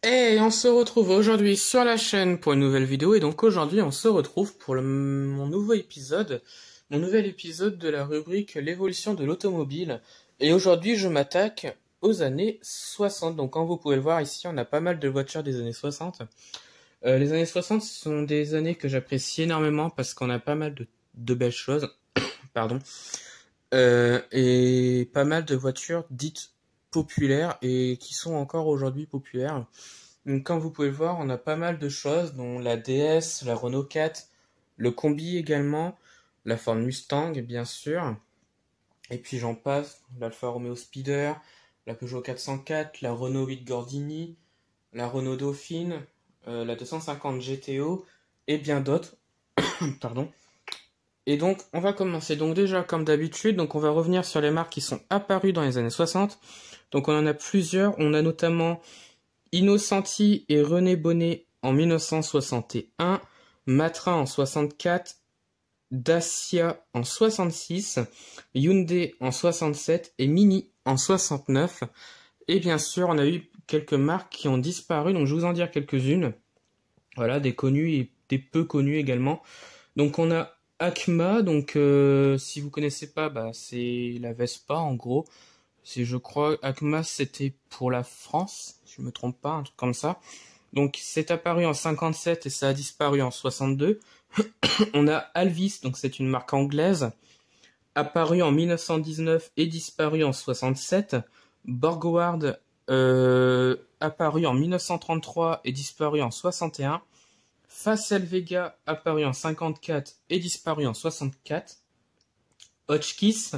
Et on se retrouve aujourd'hui sur la chaîne pour une nouvelle vidéo. Et donc aujourd'hui, on se retrouve pour mon nouvel épisode de la rubrique l'évolution de l'automobile. Et aujourd'hui, je m'attaque aux années 60. Donc comme vous pouvez le voir ici, on a pas mal de voitures des années 60. Les années 60 sont des années que j'apprécie énormément parce qu'on a pas mal de belles choses. Pardon. Et pas mal de voitures dites populaires et qui sont encore aujourd'hui populaires. Donc, comme vous pouvez le voir, on a pas mal de choses, dont la DS, la Renault 4, le Combi également, la Ford Mustang bien sûr, et puis j'en passe, l'Alfa Romeo Speeder, la Peugeot 404, la Renault 8 Gordini, la Renault Dauphine, la 250 GTO et bien d'autres. Pardon. Et donc, on va commencer. Donc déjà, comme d'habitude, donc on va revenir sur les marques qui sont apparues dans les années 60. Donc on en a plusieurs. On a notamment Innocenti et René Bonnet en 1961, Matra en 64, Dacia en 66, Hyundai en 67 et Mini en 69. Et bien sûr, on a eu quelques marques qui ont disparu, donc je vais vous en dire quelques-unes. Voilà, des connues et des peu connues également. Donc on a Acma, donc si vous connaissez pas, c'est la Vespa en gros. Je crois, Acma c'était pour la France, si je me trompe pas, un truc comme ça. Donc c'est apparu en 57 et ça a disparu en 62. On a Alvis, donc c'est une marque anglaise, apparue en 1919 et disparue en 67. Borgward, apparu en 1933 et disparu en 61. Facel Vega, apparu en 54 et disparu en 64. Hotchkiss,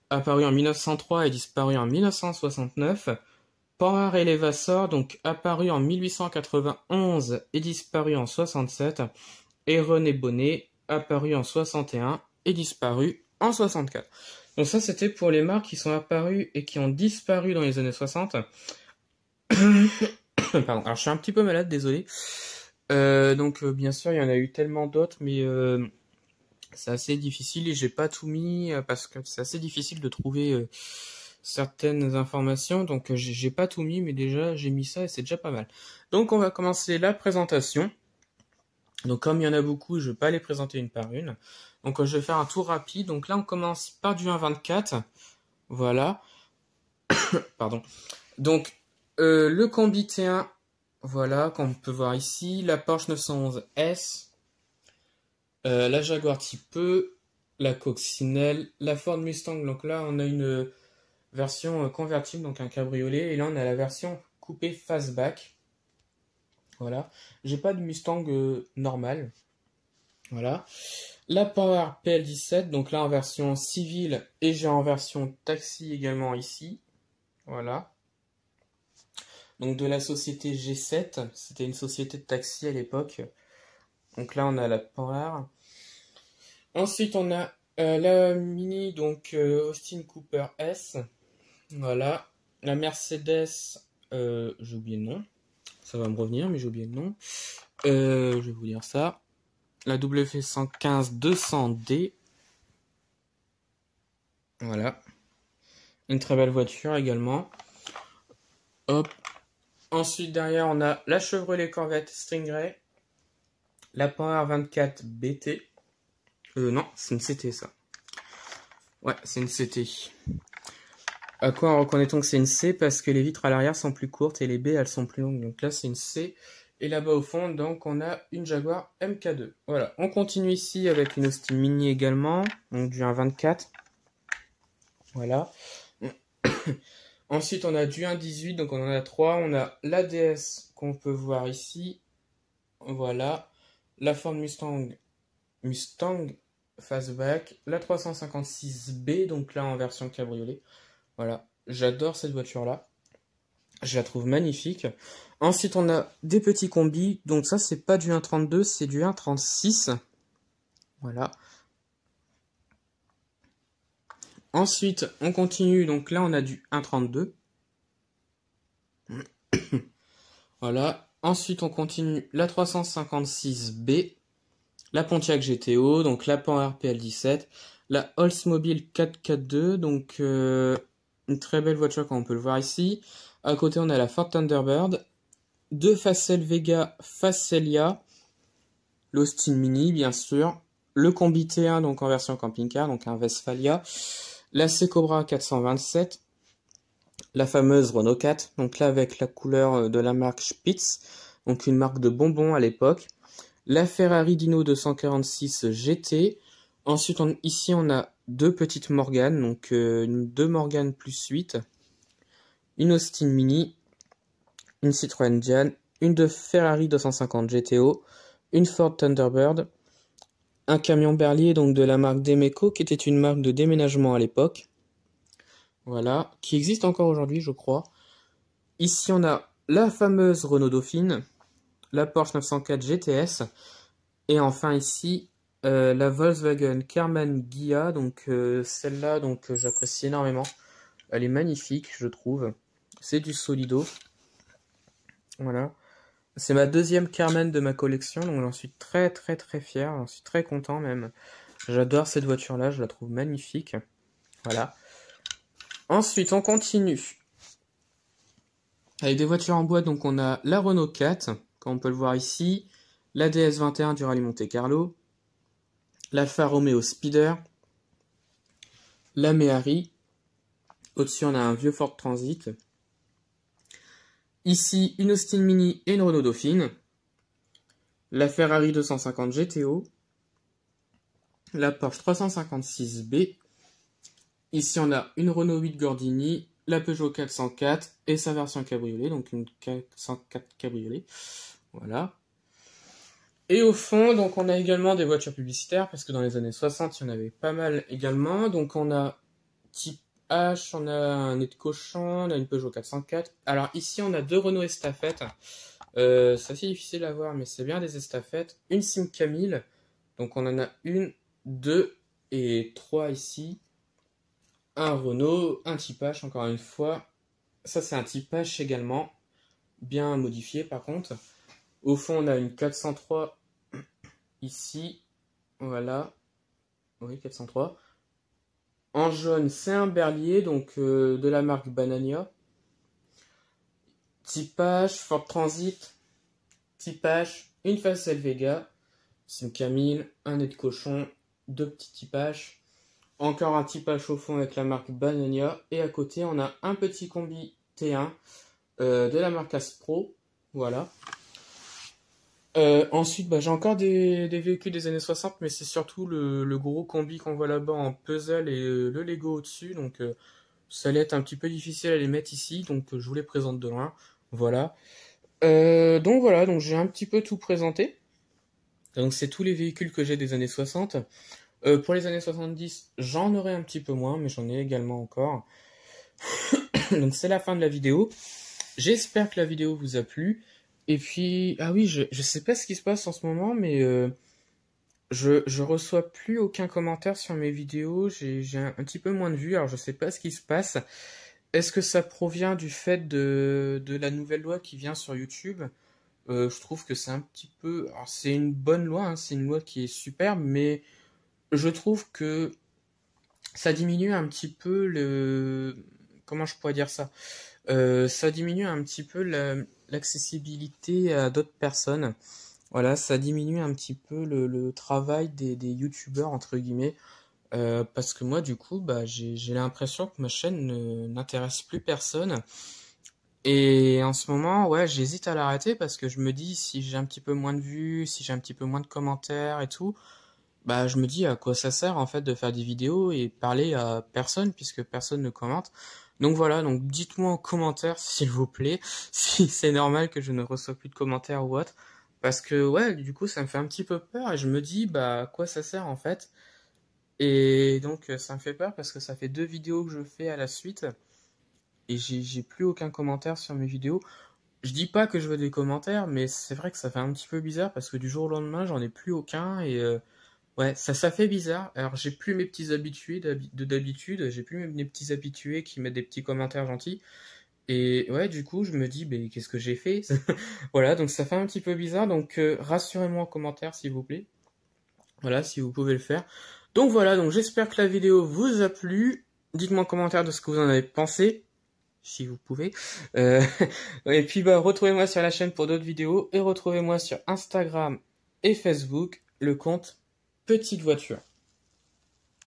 apparu en 1903 et disparu en 1969. Panhard et Levasseur, donc apparu en 1891 et disparu en 67. Et René Bonnet, apparu en 61 et disparu en 64. Donc ça, c'était pour les marques qui sont apparues et qui ont disparu dans les années 60. Pardon, alors je suis un petit peu malade, désolé. Donc bien sûr, il y en a eu tellement d'autres, mais c'est assez difficile et j'ai pas tout mis parce que c'est assez difficile de trouver certaines informations. Donc j'ai pas tout mis, mais déjà j'ai mis ça et c'est déjà pas mal. Donc on va commencer la présentation. Donc comme il y en a beaucoup, je vais pas les présenter une par une. Donc je vais faire un tour rapide. Donc là on commence par du 1.24. Voilà. Pardon. Donc le Combi T1, voilà, comme on peut voir ici, la Porsche 911 S, la Jaguar Type E, la Coccinelle, la Ford Mustang. Donc là on a une version convertible, donc un cabriolet, et là on a la version coupé fastback. Voilà. J'ai pas de Mustang normal. Voilà. La Power PL17, donc là en version civile et j'ai en version taxi également ici. Voilà. Donc de la société G7, c'était une société de taxi à l'époque. Donc là on a la Power. Ensuite on a la Mini, donc Austin Cooper S. Voilà. La Mercedes, j'ai oublié le nom. Ça va me revenir, mais j'ai oublié le nom. Je vais vous dire ça. La W115-200D. Voilà. Une très belle voiture également. Hop. Ensuite, derrière, on a la Chevrolet Corvette Stingray. La Power 24 BT. Non, c'est une CT, ça. Ouais, c'est une CT. À quoi en reconnaît-on que c'est une C? Parce que les vitres à l'arrière sont plus courtes et les baies, elles sont plus longues. Donc là, c'est une C. Et là-bas au fond, donc, on a une Jaguar MK2. Voilà. On continue ici avec une Austin Mini également. Donc du 1.24. Voilà. Ensuite, on a du 1.18. Donc on en a 3. On a l'ADS qu'on peut voir ici. Voilà. La Ford Mustang Fastback. La 356B. Donc là, en version cabriolet. Voilà. J'adore cette voiture-là. Je la trouve magnifique. Ensuite, on a des petits combis. Donc ça, c'est pas du 1.32, c'est du 1.36. Voilà. Ensuite, on continue. Donc là, on a du 1.32. Voilà. Ensuite, on continue la 356B. La Pontiac GTO. Donc la Pan RPL17. La Oldsmobile 442. Donc une très belle voiture comme on peut le voir ici. À côté, on a la Ford Thunderbird. deux Facel Vega Facelia, l'Austin Mini bien sûr, le Combi T1 donc en version camping-car, donc un Westphalia, la C-Cobra 427, la fameuse Renault 4, donc là avec la couleur de la marque Spitz, donc une marque de bonbons à l'époque, la Ferrari Dino 246 GT, ensuite ici on a deux petites Morgan, donc deux Morgan plus 8, une Austin Mini, une Citroën Diane, une de Ferrari 250 GTO, une Ford Thunderbird, un camion berlier donc de la marque Demeco qui était une marque de déménagement à l'époque, voilà, qui existe encore aujourd'hui je crois. Ici on a la fameuse Renault Dauphine, la Porsche 904 GTS, et enfin ici la Volkswagen Karmann Ghia, donc celle-là donc j'apprécie énormément, elle est magnifique je trouve, c'est du Solido, voilà. C'est ma deuxième Karmann de ma collection, donc j'en suis très fier, j'en suis très content même. J'adore cette voiture-là, je la trouve magnifique. Voilà. Ensuite, on continue. Avec des voitures en bois, donc on a la Renault 4, comme on peut le voir ici, la DS21 du Rallye Monte Carlo, l'Alfa Romeo Speeder, la Méhari. Au-dessus, on a un vieux Ford Transit. Ici, une Austin Mini et une Renault Dauphine. La Ferrari 250 GTO. La Porsche 356B. Ici, on a une Renault 8 Gordini, la Peugeot 404 et sa version cabriolet, donc une 404 cabriolet. Voilà. Et au fond, donc on a également des voitures publicitaires, parce que dans les années 60, il y en avait pas mal également. Donc on a type H, on a un nez de cochon, on a une Peugeot 404. Alors ici, on a deux Renault Estafette. C'est assez difficile à voir, mais c'est bien des estafettes. Une Simca 1000, donc on en a une, deux et trois ici. Un Renault, un type H encore une fois. Ça c'est un type H également, bien modifié par contre. Au fond on a une 403 ici, voilà. Oui 403. En jaune c'est un Berlier, donc de la marque Banania. Type H, Ford Transit, type H, une Facel Vega, Simca 1000, un nez de cochon, deux petits type H. Encore un type H au fond avec la marque Banania. Et à côté, on a un petit combi T1 de la marque Aspro. Voilà. Ensuite, j'ai encore des véhicules des années 60, mais c'est surtout le gros combi qu'on voit là-bas en puzzle et le Lego au-dessus. Donc, ça allait être un petit peu difficile à les mettre ici. Donc, je vous les présente de loin. Voilà. Donc j'ai un petit peu tout présenté. Donc, c'est tous les véhicules que j'ai des années 60. Pour les années 70, j'en aurai un petit peu moins, mais j'en ai également encore. Donc c'est la fin de la vidéo. J'espère que la vidéo vous a plu. Et puis, ah oui, je sais pas ce qui se passe en ce moment, mais je reçois plus aucun commentaire sur mes vidéos. J'ai un petit peu moins de vues, alors je sais pas ce qui se passe. Est-ce que ça provient du fait de la nouvelle loi qui vient sur YouTube? Je trouve que c'est un petit peu... Alors c'est une bonne loi, hein, c'est une loi qui est superbe, mais... Je trouve que ça diminue un petit peu le... Comment je pourrais dire ça? Ça diminue un petit peu l'accessibilité à d'autres personnes. Voilà, ça diminue un petit peu le travail des youtubeurs, entre guillemets. Parce que moi, du coup, j'ai l'impression que ma chaîne n'intéresse plus personne. Et en ce moment, ouais, j'hésite à l'arrêter parce que je me dis, si j'ai un petit peu moins de vues, si j'ai un petit peu moins de commentaires et tout, je me dis à quoi ça sert en fait de faire des vidéos et parler à personne puisque personne ne commente. Donc voilà, donc dites-moi en commentaire s'il vous plaît si c'est normal que je ne reçois plus de commentaires ou autre. Parce que ouais, du coup ça me fait un petit peu peur et je me dis à quoi ça sert en fait. Et donc ça me fait peur parce que ça fait 2 vidéos que je fais à la suite et j'ai plus aucun commentaire sur mes vidéos. Je dis pas que je veux des commentaires, mais c'est vrai que ça fait un petit peu bizarre parce que du jour au lendemain j'en ai plus aucun et ouais, ça fait bizarre. Alors, j'ai plus mes petits habitués d'habitude, j'ai plus mes petits habitués qui mettent des petits commentaires gentils. Et ouais, du coup, je me dis, qu'est-ce que j'ai fait? Voilà, donc ça fait un petit peu bizarre. Donc, rassurez-moi en commentaire, s'il vous plaît. Voilà, si vous pouvez le faire. Donc voilà, donc j'espère que la vidéo vous a plu. Dites-moi en commentaire de ce que vous en avez pensé. si vous pouvez. Et puis retrouvez-moi sur la chaîne pour d'autres vidéos et retrouvez-moi sur Instagram et Facebook, le compte Petite Voiture.